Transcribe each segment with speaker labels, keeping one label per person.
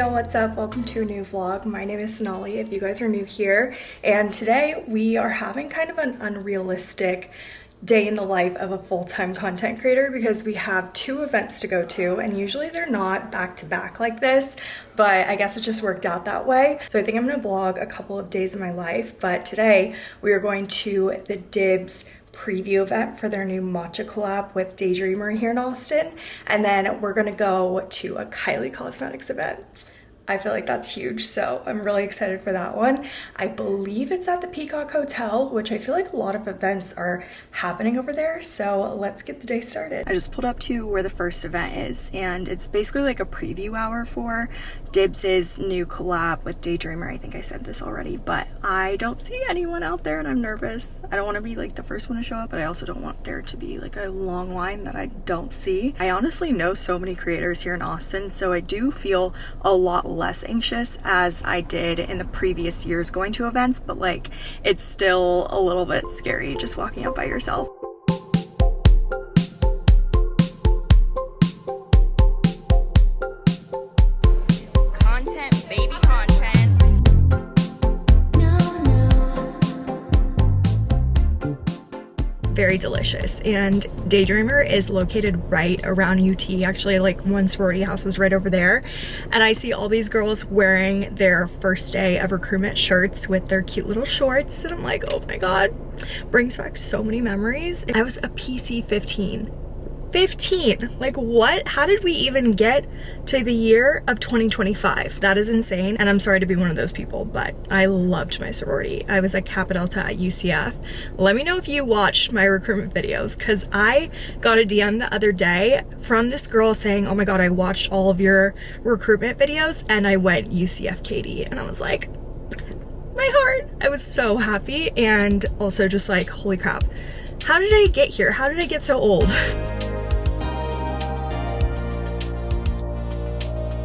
Speaker 1: y'all, what's up? Welcome to a new vlog. My name is Sonali if you guys are new here, and today we are having kind of an unrealistic day in the life of a full-time content creator because we have two events to go to, and usually they're not back to back like this, but I guess it just worked out that way. So I think I'm gonna vlog a couple of days of my life, but today we are going to the Dibs preview event for their new matcha collab with Daydreamer here in Austin, and then we're gonna go to a Kylie Cosmetics event. I feel like that's huge, so I'm really excited for that one. I believe it's at the Peacock Hotel, which I feel like a lot of events are happening over there, so let's get the day started. I just pulled up to where the first event is, and it's basically like a preview hour for Dibs' new collab with Daydreamer. I think I said this already, but I don't see anyone out there and I'm nervous. I don't want to be like the first one to show up, but I also don't want there to be like a long line that I don't see. I honestly know so many creators here in Austin, so I do feel a lot less anxious as I did in the previous years going to events, but like it's still a little bit scary just walking out by yourself. Very delicious, and Daydreamer is located right around UT. Actually, like one sorority house is right over there, and I see all these girls wearing their first day of recruitment shirts with their cute little shorts, and I'm like, oh my god, brings back so many memories. I was a PC 15, like what? How did we even get to the year of 2025? That is insane, and I'm sorry to be one of those people, but I loved my sorority. I was at Kappa Delta at UCF. Let me know if you watched my recruitment videos, because I got a DM the other day from this girl saying, oh my god, I watched all of your recruitment videos and I went UCF Katie, and I was like, my heart. I was so happy, and also just like, holy crap, how did I get here? How did I get so old?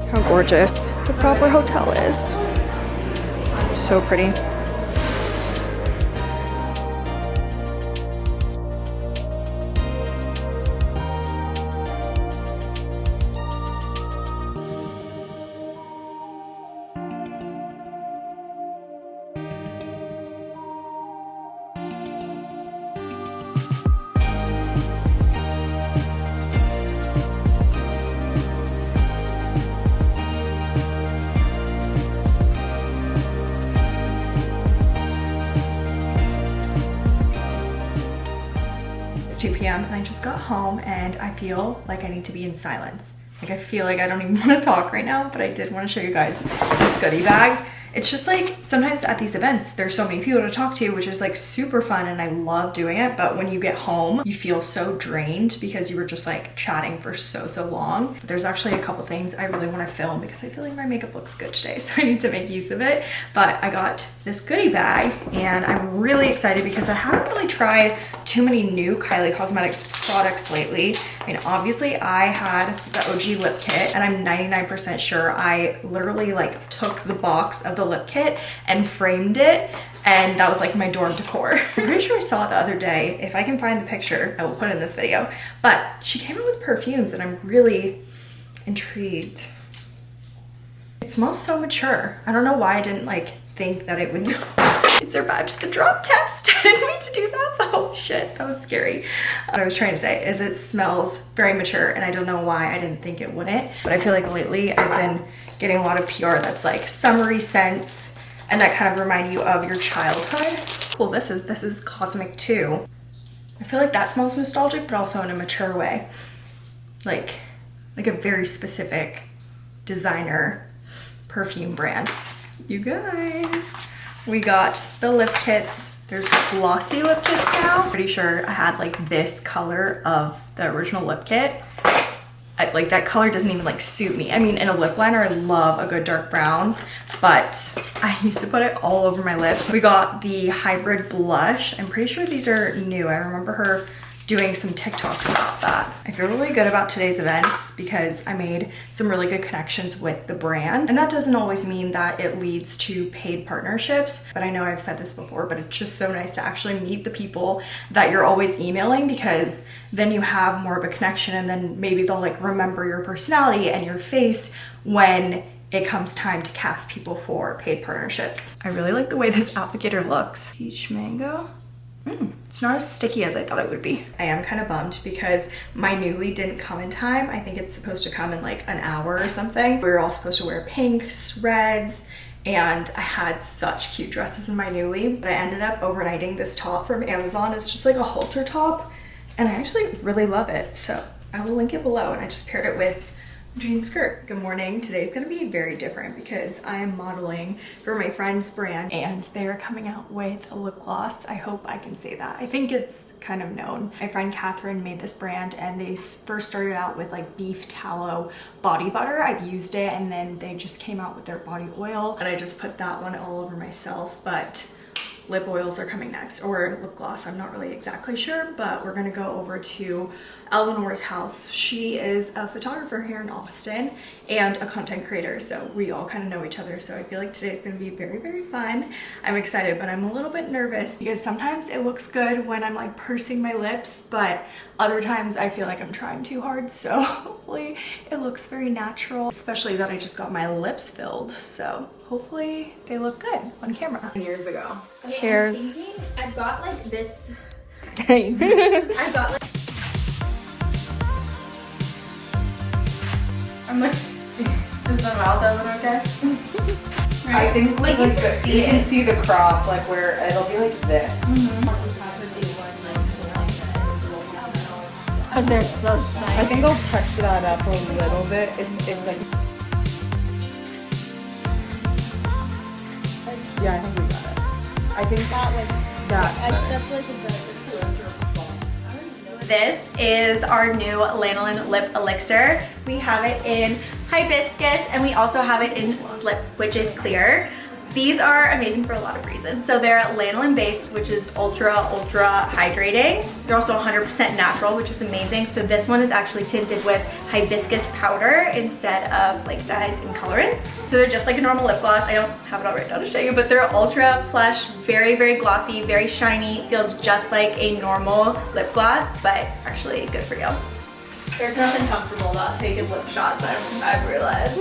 Speaker 1: How gorgeous the proper hotel is. So pretty. 2 p.m. and I just got home and I feel like I need to be in silence. Like I feel like I don't even want to talk right now, but I did want to show you guys this goodie bag. It's just like sometimes at these events there's so many people to talk to, which is like super fun and I love doing it, but when you get home you feel so drained because you were just like chatting for so long. But there's actually a couple things I really want to film because I feel like my makeup looks good today, so I need to make use of it. But I got this goodie bag and I'm really excited because I haven't really tried too many new Kylie Cosmetics products lately. I mean, obviously I had the OG lip kit and I'm 99% sure I literally like took the box of the lip kit and framed it, and that was like my dorm decor. I'm pretty sure I saw it the other day. If I can find the picture, I will put it in this video. But she came out with perfumes and I'm really intrigued. It smells so mature. I don't know why I didn't like think that it would. It survived the drop test. I didn't mean to do that. Oh shit, that was scary. What I was trying to say is it smells very mature and I don't know why I didn't think it wouldn't. But I feel like lately I've been getting a lot of PR that's like summery scents and that kind of remind you of your childhood. Well, this is Cosmic 2. I feel like that smells nostalgic, but also in a mature way. Like a very specific designer perfume brand. You guys, we got the lip kits. There's glossy lip kits now. Pretty sure I had like this color of the original lip kit. Like that color doesn't even like suit me. I mean, in a lip liner, I love a good dark brown, but I used to put it all over my lips. We got the hybrid blush. I'm pretty sure these are new. I remember her doing some TikToks about that. I feel really good about today's events because I made some really good connections with the brand. And that doesn't always mean that it leads to paid partnerships, but I know I've said this before, but it's just so nice to actually meet the people that you're always emailing, because then you have more of a connection and then maybe they'll like remember your personality and your face when it comes time to cast people for paid partnerships. I really like the way this applicator looks. Peach mango. It's not as sticky as I thought it would be. I am kind of bummed because my Newly didn't come in time. I think it's supposed to come in like an hour or something. We were all supposed to wear pinks, reds, and I had such cute dresses in my Newly, but I ended up overnighting this top from Amazon. It's just like a halter top, and I actually really love it. So I will link it below, and I just paired it with jean skirt. Good morning. Today's gonna be very different because I am modeling for my friend's brand and they are coming out with a lip gloss. I hope I can say that. I think it's kind of known. My friend Catherine made this brand and they first started out with like beef tallow body butter. I've used it and then they just came out with their body oil and I just put that one all over myself, but lip oils are coming next, or lip gloss, I'm not really exactly sure, but we're gonna go over to Eleanor's house. She is a photographer here in Austin and a content creator, so we all kind of know each other, so I feel like today's gonna be very, very fun. I'm excited, but I'm a little bit nervous because sometimes it looks good when I'm like pursing my lips, but other times I feel like I'm trying too hard, so hopefully it looks very natural, especially that I just got my lips filled, so hopefully they look good on camera.
Speaker 2: Years ago.
Speaker 1: Okay, cheers.
Speaker 2: I've got like this.
Speaker 1: Hey.
Speaker 2: I've got like. I'm like, does the mouth open okay?
Speaker 3: I think
Speaker 2: like you can see
Speaker 3: you
Speaker 2: it.
Speaker 3: can see the crop, like where it'll be like this.
Speaker 2: Because they're so shiny.
Speaker 3: I think I'll touch that up a little bit. It's like. Yeah, I think we got it. I think that's like a better.
Speaker 2: This is our new lanolin lip elixir. We have it in hibiscus and we also have it in slip, which is clear. These are amazing for a lot of reasons. So they're lanolin based, which is ultra hydrating. They're also 100% natural, which is amazing. So this one is actually tinted with hibiscus powder instead of like dyes and colorants. So they're just like a normal lip gloss. I don't have it all right now to show you, but they're ultra plush, very, very glossy, very shiny. Feels just like a normal lip gloss, but actually good for you. There's nothing comfortable about taking lip shots, I've realized.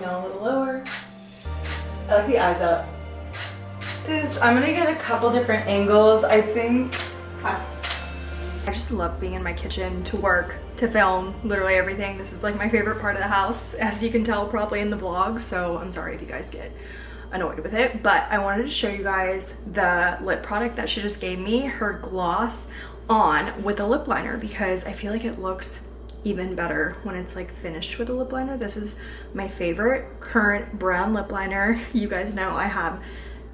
Speaker 3: Now a little lower. I like the eyes up. I'm gonna get a couple different angles. I think.
Speaker 1: I just love being in my kitchen to work, to film, literally everything. This is like my favorite part of the house, as you can tell probably in the vlog, so I'm sorry if you guys get annoyed with it, but I wanted to show you guys the lip product that she just gave me, her gloss on with a lip liner, because I feel like it looks even better when it's like finished with a lip liner. This is my favorite current brown lip liner. You guys know I have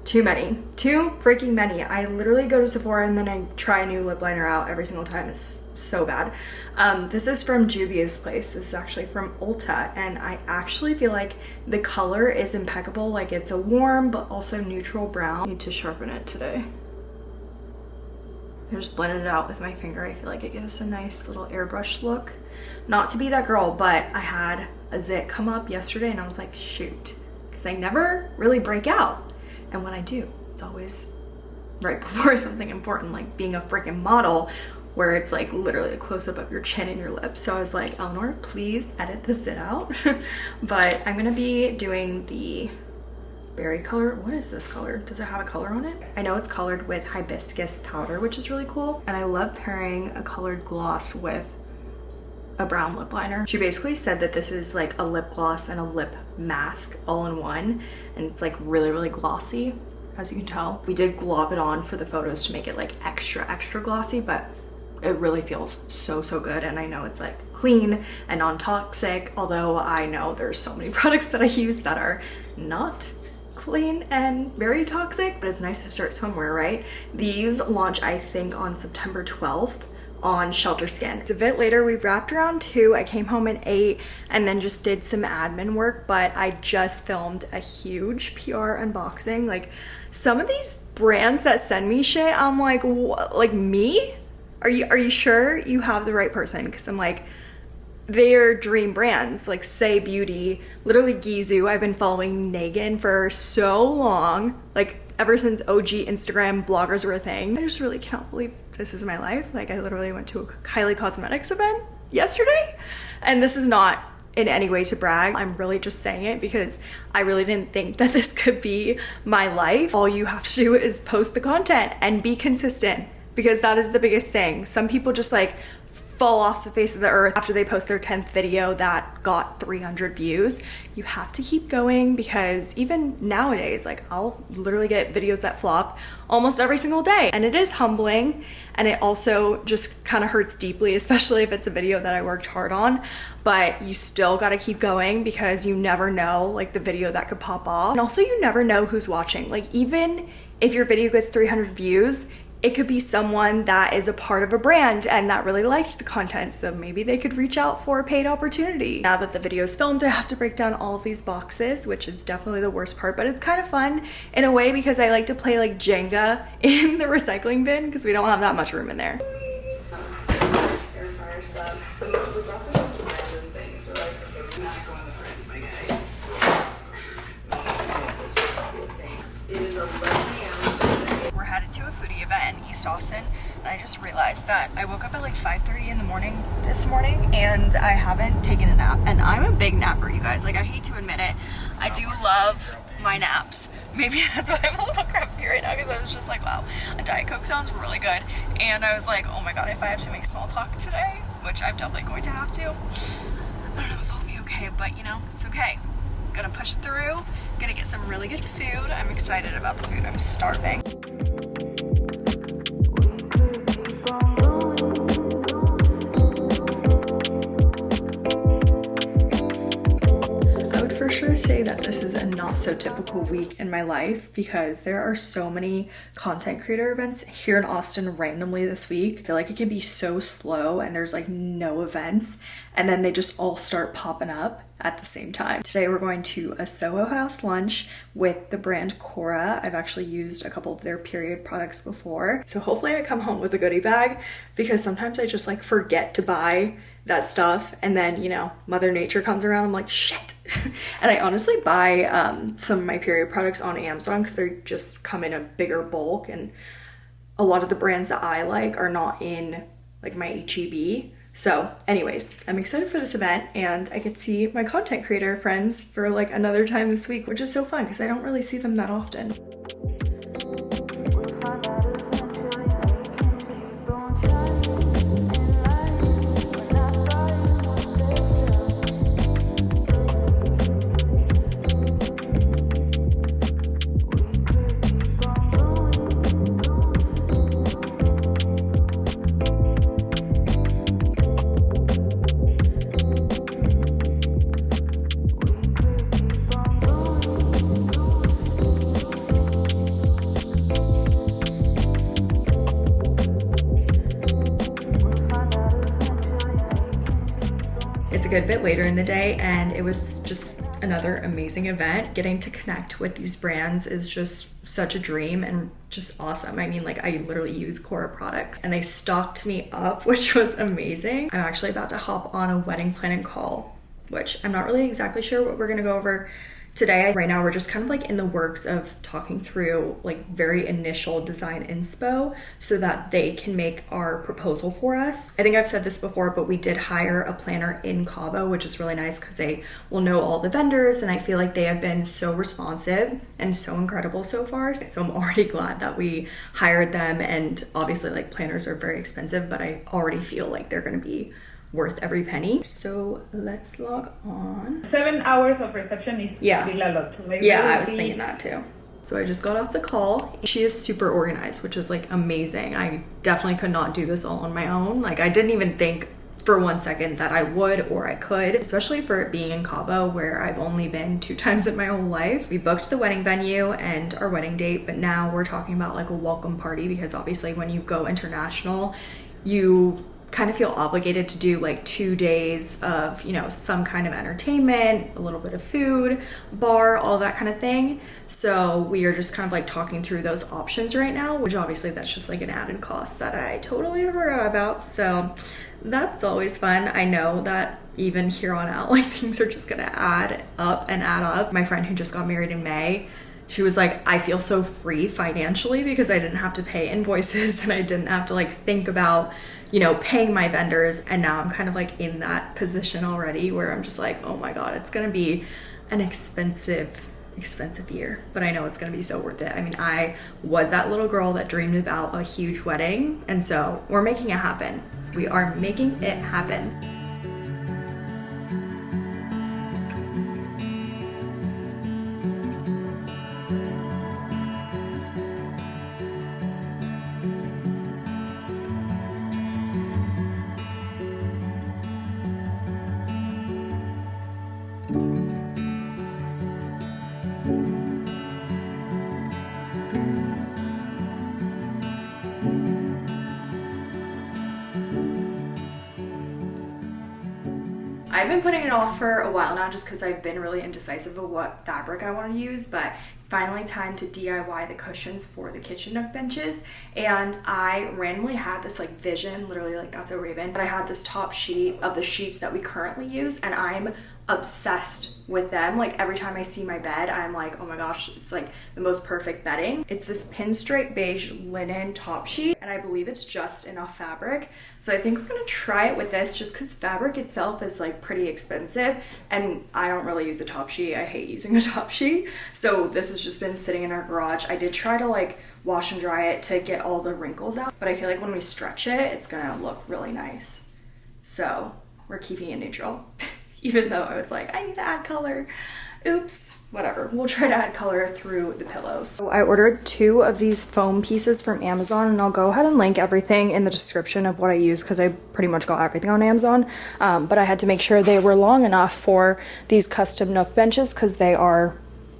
Speaker 1: too freaking many. I literally go to Sephora and then I try a new lip liner out every single time. It's so bad. This is from Juvia's Place. This is actually from Ulta, and I actually feel like the color is impeccable. Like it's a warm but also neutral brown. I need to sharpen it today. I just blended it out with my finger. I feel like it gives a nice little airbrush look. Not to be that girl, but I had a zit come up yesterday and I was like, shoot, because I never really break out. And when I do, it's always right before something important, like being a freaking model, where it's like literally a close-up of your chin and your lips. So I was like, Eleanor, please edit the zit out. But I'm gonna be doing the berry color. What is this color? Does it have a color on it? I know it's colored with hibiscus powder, which is really cool. And I love pairing a colored gloss with a brown lip liner. She basically said that this is like a lip gloss and a lip mask all in one, and it's like really, really glossy, as you can tell. We did glob it on for the photos to make it like extra glossy, but it really feels so good. And I know it's like clean and non-toxic, although I know there's so many products that I use that are not clean and very toxic, but it's nice to start somewhere, right? These launch, I think, on September 12th on Shelter Skin. It's a bit later. We wrapped around 2. I came home at 8 and then just did some admin work, but I just filmed a huge PR unboxing. Like some of these brands that send me shit, I'm like, what? Like me? Are you sure you have the right person? Because I'm like, they're dream brands, like Say Beauty, literally Gizu. I've been following Negan for so long, like ever since OG Instagram bloggers were a thing. I just really cannot believe this is my life. Like I literally went to a Kylie Cosmetics event yesterday. And this is not in any way to brag. I'm really just saying it because I really didn't think that this could be my life. All you have to do is post the content and be consistent, because that is the biggest thing. Some people just like fall off the face of the earth after they post their 10th video that got 300 views. You have to keep going, because even nowadays, like I'll literally get videos that flop almost every single day, and it is humbling, and it also just kind of hurts deeply, especially if it's a video that I worked hard on. But you still got to keep going, because you never know like the video that could pop off, and also you never know who's watching. Like even if your video gets 300 views, it could be someone that is a part of a brand and that really liked the content, so maybe they could reach out for a paid opportunity. Now that the video is filmed, I have to break down all of these boxes, which is definitely the worst part, but it's kind of fun in a way, because I like to play like Jenga in the recycling bin, because we don't have that much room in there. Austin, and I just realized that I woke up at like 5:30 in the morning this morning, and I haven't taken a nap. And I'm a big napper, you guys. Like, I hate to admit it, I do love my naps. Maybe that's why I'm a little grumpy right now, because I was just like, wow, a Diet Coke sounds really good. And I was like, oh my god, if I have to make small talk today, which I'm definitely going to have to, I don't know if I'll be okay, but you know, it's okay. Gonna push through, gonna get some really good food. I'm excited about the food. I'm starving. For sure say that this is a not so typical week in my life, because there are so many content creator events here in Austin randomly this week. I feel like it can be so slow and there's like no events, and then they just all start popping up at the same time. Today we're going to a Soho House lunch with the brand Cora. I've actually used a couple of their period products before, so hopefully I come home with a goodie bag, because sometimes I just like forget to buy that stuff, and then, you know, Mother Nature comes around, I'm like, shit. And I honestly buy some of my period products on Amazon, because they just come in a bigger bulk, and a lot of the brands that I like are not in like my HEB. So anyways, I'm excited for this event, and I get to see my content creator friends for like another time this week, which is so fun because I don't really see them that often. It's a good bit later in the day, and it was just another amazing event. Getting to connect with these brands is just such a dream and just awesome. I mean, like, I literally use Cora products, and they stocked me up, which was amazing. I'm actually about to hop on a wedding planning call, which I'm not really exactly sure what we're gonna go over today. Right now we're just kind of like in the works of talking through like very initial design inspo so that they can make our proposal for us. I think I've said this before, but we did hire a planner in Cabo, which is really nice because they will know all the vendors, and I feel like they have been so responsive and so incredible so far. So I'm already glad that we hired them, and obviously like planners are very expensive, but I already feel like they're gonna be worth every penny. So let's log on.
Speaker 4: 7 hours of reception is still a lot. Like,
Speaker 1: yeah, I was thinking that too. So I just got off the call. She is super organized, which is like amazing. I definitely could not do this all on my own. Like, I didn't even think for 1 second that I would or I could, especially for it being in Cabo, where I've only been 2 times in my whole life. We booked the wedding venue and our wedding date, but now we're talking about like a welcome party, because obviously when you go international, you kind of feel obligated to do like 2 days of, you know, some kind of entertainment, a little bit of food, bar, all that kind of thing. So we are just kind of like talking through those options right now, which obviously that's just like an added cost that I totally forgot about. So that's always fun. I know that even here on out, like, things are just gonna add up and add up. My friend who just got married in May, she was like, I feel so free financially because I didn't have to pay invoices and I didn't have to like think about you know, paying my vendors. And now I'm kind of like in that position already where I'm just like, oh my God, it's gonna be an expensive year, but I know it's gonna be so worth it. I mean, I was that little girl that dreamed about a huge wedding, and so we're making it happen. We are making it happen. I've been putting it off for a while now just because I've been really indecisive of what fabric I want to use, but it's finally time to DIY the cushions for the kitchen nook benches. And I randomly had this like vision, literally like that's a raven, but I had this top sheet of the sheets that we currently use, and I'm obsessed with them. Like every time I see my bed, I'm like, oh my gosh, it's like the most perfect bedding. It's this pinstripe beige linen top sheet, and I believe it's just enough fabric. So I think we're gonna try it with this just because fabric itself is like pretty expensive, and I don't really use a top sheet. I hate using a top sheet. So this has just been sitting in our garage. I did try to like wash and dry it to get all the wrinkles out, but I feel like when we stretch it, it's gonna look really nice. So we're keeping it neutral. Even though I was like, I need to add color. Oops, whatever. We'll try to add color through the pillows. So I ordered 2 of these foam pieces from Amazon, and I'll go ahead and link everything in the description of what I use because I pretty much got everything on Amazon. But I had to make sure they were long enough for these custom nook benches because they are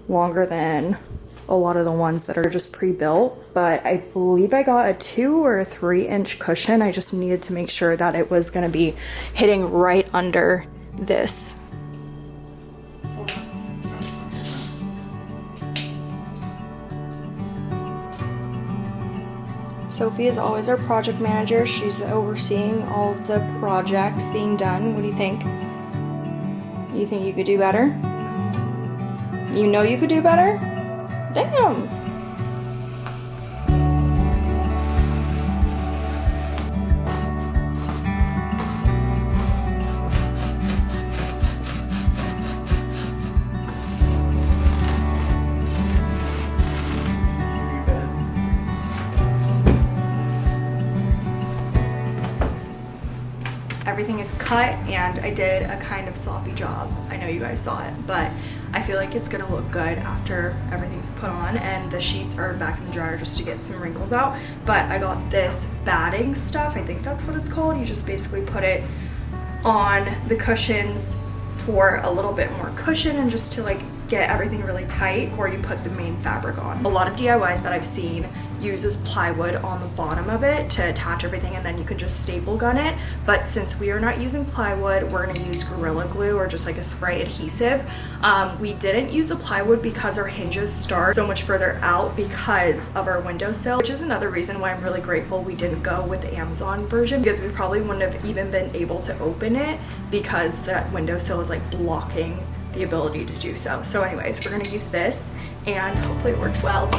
Speaker 1: longer than a lot of the ones that are just pre-built. But I believe I got a 2 or a 3-inch cushion. I just needed to make sure that it was going to be hitting right under this. Sophie is always our project manager. She's overseeing all of the projects being done. What do you think? You think you could do better? You know you could do better? Damn. Everything is cut, and I did a kind of sloppy job. I know you guys saw it, but I feel like it's gonna look good after everything's put on, and the sheets are back in the dryer just to get some wrinkles out. But I got this batting stuff, I think that's what it's called. You just basically put it on the cushions for a little bit more cushion and just to like get everything really tight before you put the main fabric on. A lot of DIYs that I've seen uses plywood on the bottom of it to attach everything, and then you can just staple gun it. But since we are not using plywood, we're gonna use Gorilla Glue or just like a spray adhesive. We didn't use the plywood because our hinges start so much further out because of our windowsill, which is another reason why I'm really grateful we didn't go with the Amazon version, because we probably wouldn't have even been able to open it because that windowsill is like blocking the ability to do so. So anyways, we're gonna use this and hopefully it works well.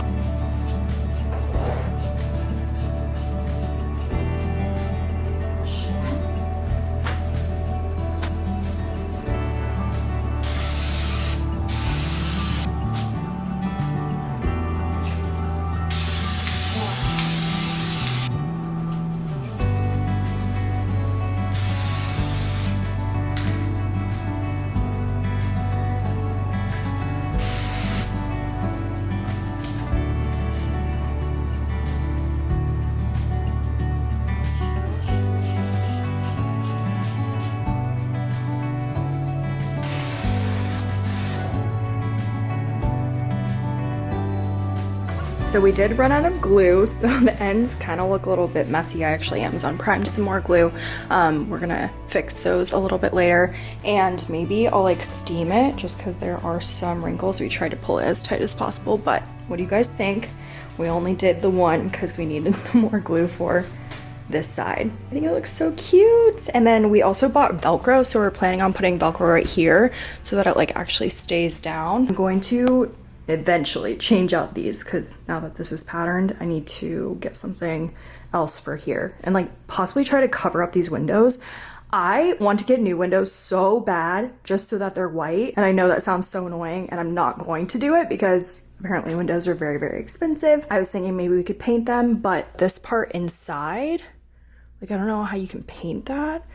Speaker 1: So we did run out of glue, so the ends kind of look a little bit messy. I actually Amazon primed some more glue. We're gonna fix those a little bit later, and maybe I'll like steam it just because there are some wrinkles. We tried to pull it as tight as possible, but what do you guys think? We only did the one because we needed more glue for this side. I think it looks so cute. And then we also bought Velcro, so we're planning on putting Velcro right here so that it like actually stays down. I'm going to eventually change out these, because now that this is patterned, I need to get something else for here and like possibly try to cover up these windows. I want to get new windows so bad just so that they're white, and I know that sounds so annoying and I'm not going to do it because apparently windows are very, very expensive. I was thinking maybe we could paint them, but this part inside, like I don't know how you can paint that.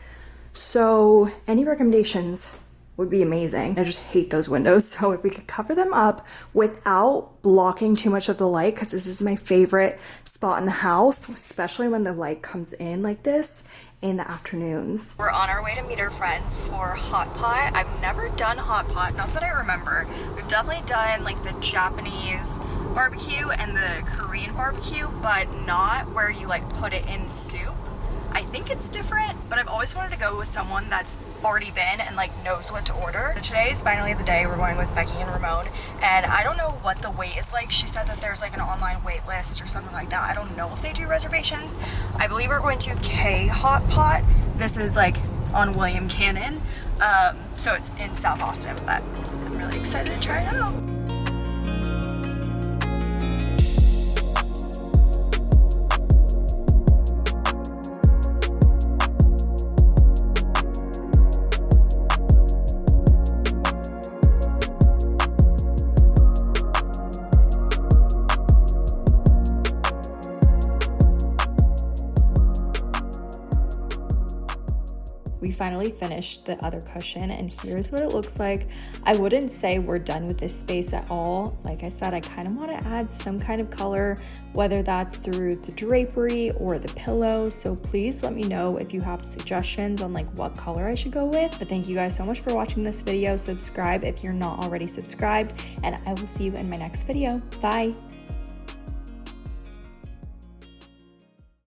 Speaker 1: So any recommendations would be amazing. I just hate those windows. So if we could cover them up without blocking too much of the light, because this is my favorite spot in the house, especially when the light comes in like this in the afternoons. We're on our way to meet our friends for hot pot. I've never done hot pot, not that I remember. We've definitely done like the Japanese barbecue and the Korean barbecue, but not where you like put it in soup. I think it's different, but I've always wanted to go with someone that's already been and like knows what to order. So today is finally the day. We're going with Becky and Ramon, and I don't know what the wait is like. She said that there's like an online wait list or something like that. I don't know if they do reservations. I believe we're going to K Hot Pot. This is like on William Cannon. So it's in South Austin, but I'm really excited to try it out. We finally finished the other cushion and here's what it looks like. I wouldn't say we're done with this space at all. Like I said, I kind of want to add some kind of color, whether that's through the drapery or the pillow. So please let me know if you have suggestions on like what color I should go with. But thank you guys so much for watching this video. Subscribe if you're not already subscribed, and I will see you in my next video. Bye.